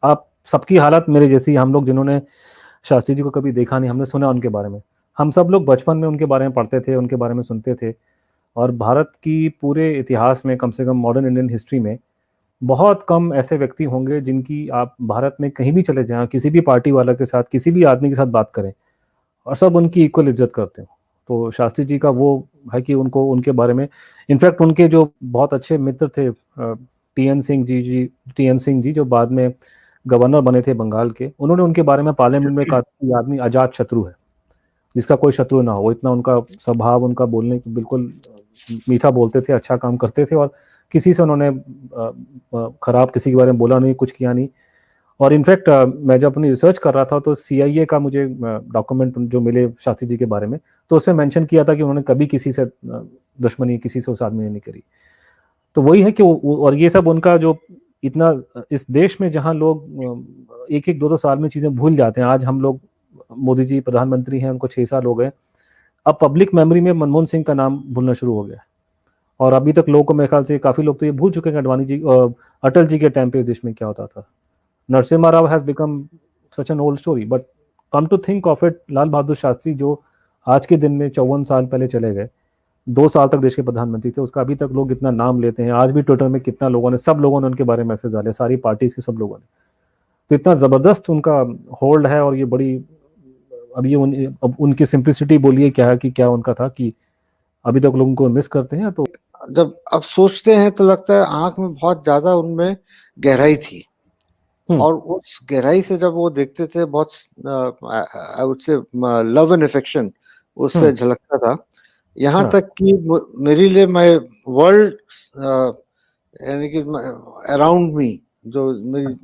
आप सबकी हालत मेरे जैसी, हम लोग जिन्होंने शास्त्री जी को कभी देखा नहीं, हमने सुना उनके बारे में। हम सब लोग बचपन में उनके बारे में पढ़ते थे, उनके बारे में सुनते थे। और भारत की पूरे इतिहास में, कम से कम मॉडर्न इंडियन हिस्ट्री में, बहुत कम ऐसे व्यक्ति होंगे जिनकी आप भारत में कहीं भी चले जाएं, किसी भी पार्टी वाला के साथ, किसी भी आदमी के साथ बात करें और सब उनकी इक्वल इज्जत करते हो। तो शास्त्री जी का वो है कि उनको, उनके बारे में, इनफैक्ट उनके जो बहुत अच्छे मित्र थे टी एन सिंह जी जो बाद में गवर्नर बने थे बंगाल के, उन्होंने उनके बारे में पार्लियामेंट में कहा कि ये आदमी अजात शत्रु है, जिसका कोई शत्रु ना हो। वो इतना, उनका स्वभाव, उनका बोलने की बिल्कुल मीठा बोलते थे, अच्छा काम करते थे, और किसी से उन्होंने खराब किसी के बारे में बोला नहीं, कुछ किया नहीं। और इनफैक्ट मैं जब अपनी रिसर्च कर रहा था तो सीआईए का मुझे डॉक्यूमेंट जो मिले शास्त्री जी के बारे में, तो उसमें मेंशन किया था कि उन्होंने कभी किसी से दुश्मनी किसी से उस आदमी ने नहीं करी। तो वही है कि और ये सब उनका जो इतना, इस देश में जहाँ लोग एक एक दो दो साल में चीज़ें भूल जाते हैं, आज हम लोग, मोदी जी प्रधानमंत्री हैं, उनको 6 साल हो गए, अब पब्लिक मेमोरी में मनमोहन सिंह का नाम भूलना शुरू हो गया। और अभी तक लोगों को, मेरे ख्याल से काफ़ी लोग तो ये भूल चुके हैं अडवाणी जी, अटल जी के टाइम पे इस देश में क्या होता था। Narasimha Rao has become such an old story, but come to think of it, Lal Bahadur Shastri जो आज के दिन में 54 साल पहले चले गए, 2 साल तक देश के प्रधानमंत्री थे, उसका अभी तक लोग इतना नाम लेते हैं। आज भी ट्विटर में कितना लोगों ने, सब लोगों ने उनके बारे में मैसेज डाले, सारी पार्टीज के सब लोगों ने। तो इतना ज़बरदस्त उनका होल्ड है। और ये बड़ी, अब ये अब उनकी सिंप्लिसिटी बोलिए क्या है, कि क्या उनका था कि अभी तक लोग उनको मिस करते हैं। तो जब अब सोचते हैं तो लगता है आंख में बहुत ज्यादा उनमें गहराई थी, और उस गहराई से जब वो देखते थे, बहुत I would say love and affection उससे झलकता था। यहाँ तक कि मेरे लिए, मैं वर्ल्ड, यानी कि अराउंड मी जो मेरी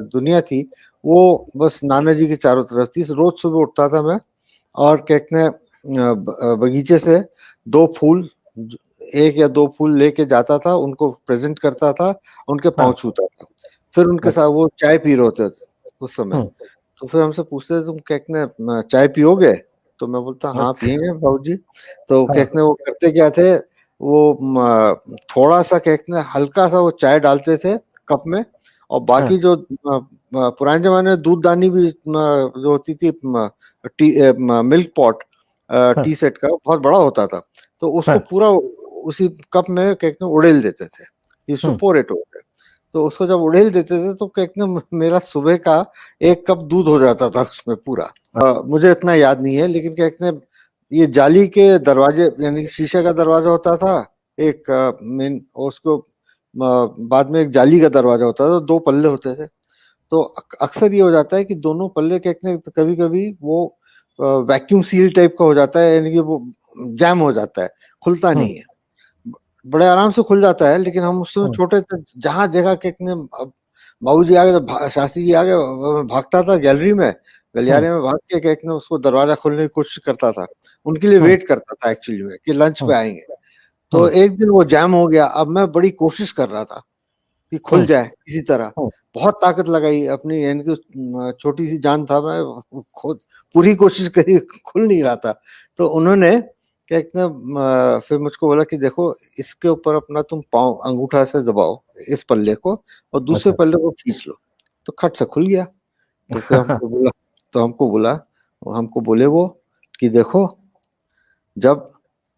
दुनिया थी, वो बस नाना जी के चारों तरफ थी। रोज सुबह उठता था मैं, और कहते हैं बगीचे से 2 फूल, 1 या 2 फूल लेके जाता था, उनको प्रेजेंट करता था, उनके पाँव छूता था, फिर उनके साथ वो चाय पी रहे होते थे उस समय। तो फिर हमसे पूछते थे, तुम कहते हैं चाय पियोगे? तो मैं बोलता हाँ पियेंगे बाबूजी। तो कहते हैं वो करते क्या थे, वो थोड़ा सा कहते हैं हल्का सा वो चाय डालते थे कप में, और बाकी जो पुराने जमाने में दूधदानी भी जो होती थी, मिल्क पॉट, टी सेट का बहुत बड़ा होता था, तो उसको पूरा उसी कप में कहते हैं उड़ेल देते थे, ये सुपोर इट होते। तो उसको जब उड़ेल देते थे तो कहते हैं मेरा सुबह का 1 कप दूध हो जाता था उसमें पूरा। मुझे इतना याद नहीं है, लेकिन कहते हैं ये जाली के दरवाजे, यानी शीशे का दरवाजा होता था एक मेन, उसको बाद में एक जाली का दरवाजा होता था, 2 पल्ले होते थे। तो अक्सर ये हो जाता है कि दोनों पल्ले कहते हैं कभी कभी वो वैक्यूम सील टाइप का हो जाता है, यानी कि वो जैम हो जाता है, खुलता नहीं है। बड़े आराम से खुल जाता है, लेकिन हम उस समय छोटे थे, जहां देखा कहते हैं बाबू जी आ गए तो शास्त्री जी आ गए, भागता था गैलरी में, गलियारे में भाग के कहते हैं उसको दरवाजा खोलने की कोशिश करता था, उनके लिए वेट करता था एक्चुअली में कि लंच पे आएंगे। तो एक दिन वो जैम हो गया। अब मैं बड़ी कोशिश कर रहा था कि खुल जाए किसी तरह, बहुत ताकत लगाई अपनी, यानी कि छोटी सी जान था, मैं खुद पूरी कोशिश करी, खुल नहीं रहा था। तो उन्होंने क्या कहते हैं फिर मुझको बोला कि देखो इसके ऊपर अपना तुम पाँव अंगूठा से दबाओ इस पल्ले को, और दूसरे पल्ले को खींच लो, तो खट से खुल गया। तो फिर हमको बोले वो कि देखो, जब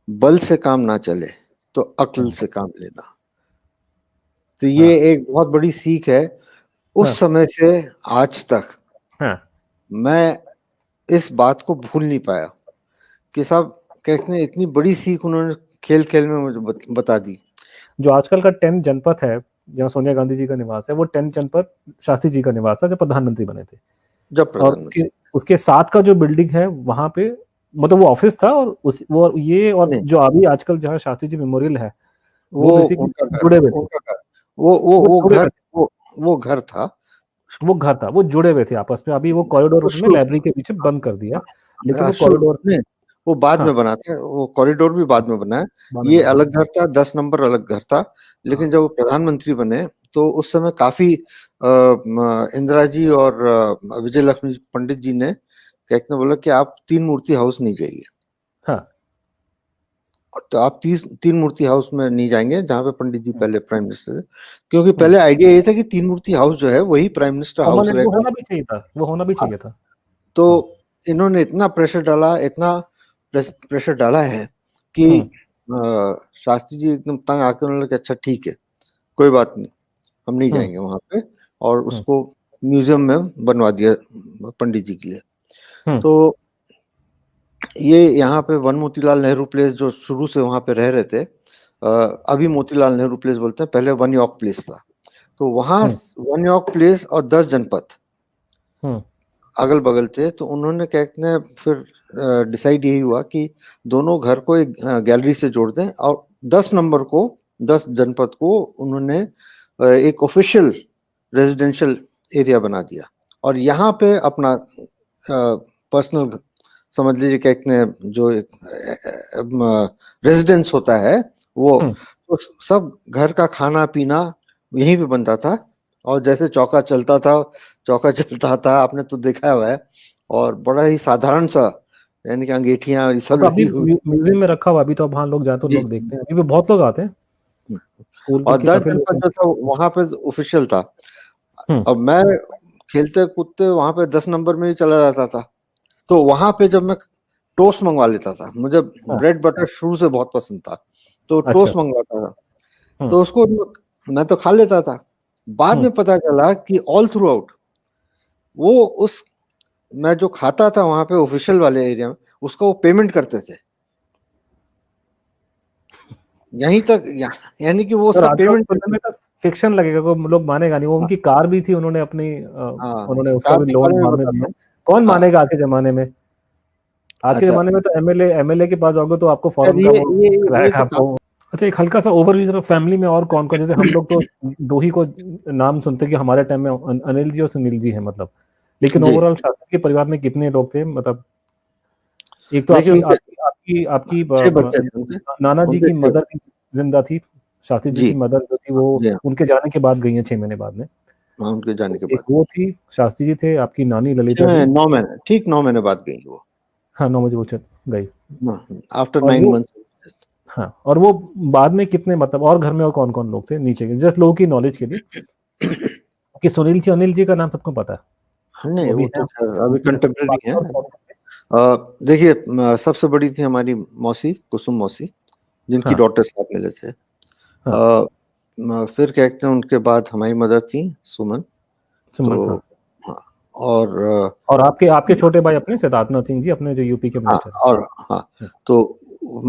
बल से काम ना चले तो अक्ल से काम लेना। तो ये एक बहुत बड़ी सीख है। उस समय से आज तक मैं इस बात को भूल नहीं पाया कि साहब कहते हैं इतनी बड़ी सीख उन्होंने खेल खेल में मुझे बता दी। जो आजकल का 10 जनपथ है, जहाँ सोनिया गांधी जी का निवास है, वो 10 जनपथ शास्त्री जी का निवास था जब प्रधानमंत्री बने थे। जब और उसके साथ का जो बिल्डिंग है वहां पे, मतलब वो ऑफिस था, और वो ये, और जो अभी आजकल जहाँ शास्त्री जी मेमोरियल है, वो बेसिकली जुड़े हुए थे। वो घर था, वो जुड़े हुए थे आपस में। अभी वो कॉरिडोर उसमें लाइब्रेरी के पीछे बंद कर दिया, लेकिन वो कॉरिडोर में वो बाद में बना था, वो कॉरिडोर भी बाद में बना है। ये अलग घर था, 10 नंबर अलग घर था, लेकिन जब वो प्रधानमंत्री बने तो उस समय काफी इंदिरा जी और विजय लक्ष्मी पंडित जी ने कहते बोला कि आप 3 मूर्ति हाउस नहीं चाहिए। तो आप तीन मूर्ति हाउस में नहीं जाएंगे जहां पे पंडित जी पहले प्राइम मिनिस्टर थे, क्योंकि पहले आइडिया ये था कि तीन मूर्ति हाउस जो है वही प्राइम मिनिस्टर हाउस परमानेंट वो रहेगा। होना भी चाहिए था, वो होना भी हाँ, चाहिए था। तो इन्होंने इतना प्रेशर डाला, इतना प्रेशर डाला है कि शास्त्री जी एकदम तंग आकर उन्होंने कहा अच्छा ठीक है, कोई बात नहीं, हम नहीं जाएंगे वहां पे, और उसको म्यूजियम में बनवा दिया पंडित जी के लिए। तो ये यहाँ पे वन मोतीलाल नेहरू प्लेस जो शुरू से वहां पे रह रहे थे, अभी मोतीलाल नेहरू प्लेस बोलते हैं, पहले वन यॉर्क प्लेस था। तो वहां वन यॉर्क प्लेस और 10 जनपद अगल बगल थे, तो उन्होंने क्या कहते हैं फिर डिसाइड यही हुआ कि दोनों घर को एक गैलरी से जोड़ दें, और 10 नंबर को, 10 जनपद को उन्होंने एक ऑफिशियल रेजिडेंशियल एरिया बना दिया, और यहाँ पे अपना पर्सनल समझ लीजिए क्या कहते हैं जो रेजिडेंस होता है वो, तो सब घर का खाना पीना यहीं पे बनता था, और जैसे चौका चलता था आपने तो देखा हुआ है, और बड़ा ही साधारण सा, यानी कि अंगीठियां ये सब लगी हुई। म्यूजियम में रखा हुआ अभी तो, अब हाँ लोग जाते तो लोग देखते हैं, अभी भी बहुत लोग आते हैं स्कूल और के 10 काफी जनपद लोग। जो था वहां पे ऑफिशियल था। अब मैं खेलते कूदते वहां पे 10 नंबर में ही चला जाता था, तो वहां पे जब मैं टोस्ट मंगवा लेता था, मुझे ब्रेड बटर शुरू से बहुत पसंद था, तो टोस्ट मंगवाता था, तो उसको मैं तो खा लेता था। बाद में पता चला कि ऑल थ्रू आउट वो उस मैं जो खाता था वहां पे ऑफिशियल वाले एरिया में, उसका वो पेमेंट करते थे यहीं तक, यानी कि वो उसका पेमेंट फिक्शन लगेगा, को लोग मानेगा नहीं। वो उनकी कार भी थी, उन्होंने अपनी उन्होंने उसका भी लोन बाद में दिया, कौन मानेगा आज के जमाने में? आज के जमाने में तो एमएलए के पास जाओगे तो आपको फॉरेन का वो आपको। अच्छा, एक हल्का सा ओवरव्यू जरा फैमिली में और कौन कौन, जैसे हम लोग तो दो ही को नाम सुनते कि हमारे टाइम में अनिल जी और सुनील जी हैं मतलब, लेकिन ओवरऑल शास्त्री के परिवार में कितने लोग थे? मतलब एक तो आपकी नाना जी की मदर जिंदा थी, शास्त्री जी की मदर जो थी वो उनके जाने के बाद गई हैं 6 महीने बाद में। उनके जाने के बाद एक वो थी, शास्त्री जी थे, आपकी नानी ललिता जी 9 महीने, ठीक 9 महीने बाद गई वो। हाँ 9 बजे वो गई आफ्टर 9 मंथ्स। हाँ, और वो बाद में कितने, मतलब और घर में और कौन कौन लोग थे नीचे के, जस्ट लोगों की नॉलेज के लिए कि सुनील जी अनिल जी का नाम सबको पता है? नहीं वो तो अभी कंटेम्परेरी है। देखिए सबसे बड़ी थी हमारी मौसी, कुसुम मौसी, जिनकी डॉटर साथ मिले थे। फिर कहते हैं उनके बाद हमारी मदर थी सुमन, तो हाँ, और आपके छोटे भाई अपने सिद्धार्थनाथ सिंह जी, अपने जो यूपी के मिनिस्टर। और हाँ, तो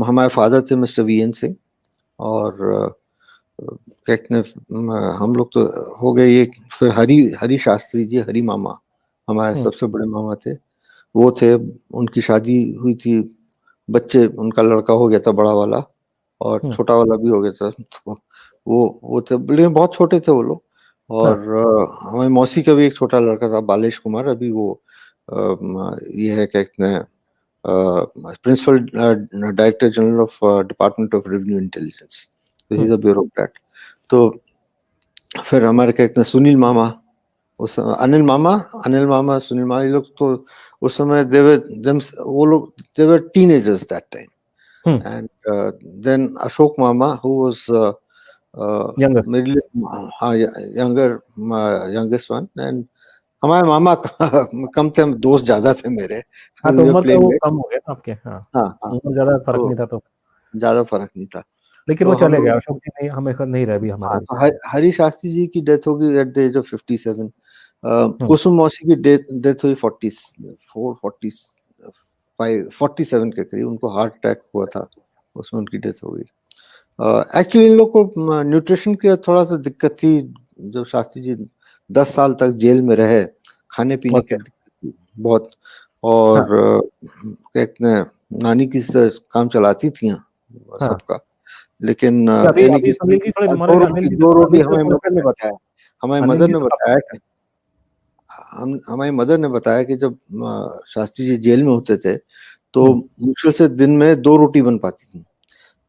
हमारे फादर थे मिस्टर वीएन सिंह, और कहते हैं हम लोग तो हो गए ये। फिर हरी शास्त्री जी, हरी मामा हमारे सबसे बड़े मामा थे, वो थे, उनकी शादी हुई थी, बच्चे, उनका लड़का हो गया था बड़ा वाला, और छोटा वाला भी हो गया था, तो वो थे, लेकिन बहुत छोटे थे वो लोग। और हमारी मौसी का भी एक छोटा लड़का था बालेश कुमार, अभी वो ये है कहते हैं principal director general of department of revenue intelligence, तो ही इज अ ब्यूरोक्रेट। तो फिर हमारे कहते हैं सुनील मामा, उस अनिल मामा सुनील मामा, ये लोग तो उस समय वो लोग they were teenagers that time. And then Ashok Mama, who was youngest one, and हमारे मामा कम थे, हम दोस्त ज्यादा थे मेरे। हाँ, तो उम्र का वो कम हो गया आपके। हाँ, उम्र ज्यादा फर्क नहीं था, तो ज्यादा फर्क नहीं था, लेकिन वो चले गए। अशोक जी नहीं, हमें नहीं रहे भी हमारे। हरी शास्त्री जी की डेथ होगी एट द एज ऑफ 57। कुसुम मौसी की डेथ हुई 47 के करीब, उनको हार्ट अटैक हुआ था, उसमें उनकी डेथ हो गई। एक्चुअली इन लोग को न्यूट्रिशन की थोड़ा सा दिक्कत थी, जब शास्त्री जी 10 साल तक जेल में रहे, खाने पीने की दिक्कत थी बहुत, और कहते हैं नानी की काम चलाती थी सबका, लेकिन दो रोटी हमारी मदर ने बताया, हमारी मदर ने बताया कि जब शास्त्री जी जेल में होते थे तो मुश्किल से दिन में 2 रोटी बन पाती थी।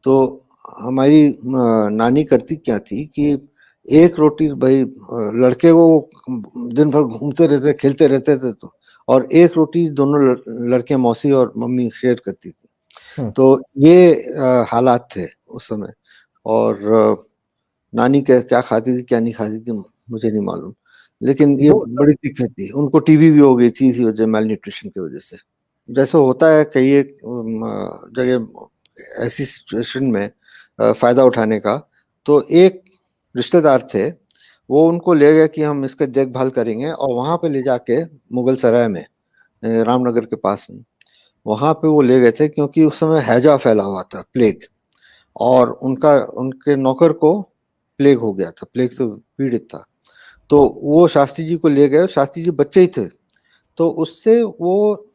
तो हमारी नानी करती क्या थी कि एक रोटी, भाई लड़के को दिन भर घूमते रहते, खेलते रहते थे, तो और एक रोटी दोनों लड़के मौसी और मम्मी शेयर करती थी। तो ये हालात थे उस समय। और नानी क्या खाती थी क्या नहीं खाती थी मुझे नहीं मालूम, लेकिन ये बड़ी दिक्कत थी। उनको टीबी भी हो गई थी इसी वजह, मेल न्यूट्रिशन की वजह से। जैसे होता है कई एक जगह ऐसी सिचुएशन में फायदा उठाने का, तो एक रिश्तेदार थे, वो उनको ले गए कि हम इसके देखभाल करेंगे, और वहां पे ले जाके मुगल सराय में, रामनगर के पास में, वहां पे वो ले गए थे क्योंकि उस समय हैजा फैला हुआ था, प्लेग, और उनके नौकर को प्लेग हो गया था, प्लेग से पीड़ित था। तो वो शास्त्री जी को ले गए, शास्त्री जी बच्चे ही थे, तो उससे वो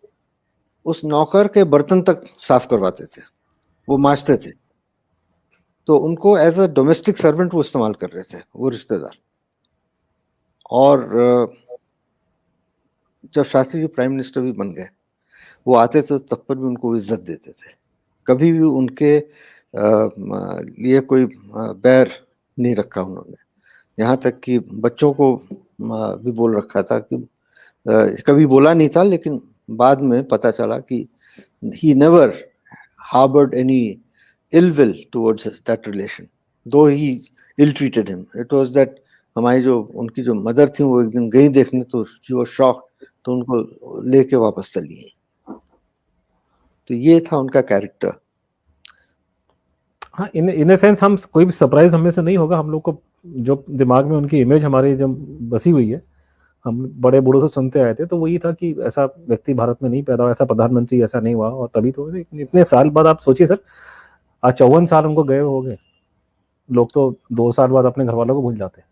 उस नौकर के बर्तन तक साफ करवाते थे, वो मांजते थे। तो उनको एज अ डोमेस्टिक सर्वेंट वो इस्तेमाल कर रहे थे वो रिश्तेदार। और जब शास्त्री जी प्राइम मिनिस्टर भी बन गए, वो आते थे तब पर भी उनको इज्जत देते थे, कभी भी उनके लिए कोई बैर नहीं रखा उन्होंने। यहाँ तक कि बच्चों को भी बोल रखा था कि कभी बोला नहीं था, लेकिन बाद में पता चला कि he never harbored any ill will towards that relation, though he ill treated him. It was that हमारी जो उनकी जो मदर थी वो एक दिन गई देखने, तो she was shocked, तो उनको लेके वापस चली गई। तो ये था उनका कैरेक्टर। हाँ, इन ए सेंस हम कोई भी सरप्राइज हमें से नहीं होगा, हम लोग को जो दिमाग में उनकी इमेज हमारी जब बसी हुई है, हम बड़े बूढ़ों से सुनते आए थे, तो वही था कि ऐसा व्यक्ति भारत में नहीं पैदा हुआ, ऐसा प्रधानमंत्री ऐसा नहीं हुआ। और तभी तो इतने साल बाद आप सोचिए सर, आज 54 साल उनको गए हो गए, लोग तो 2 साल बाद अपने घर वालों को भूल जाते हैं।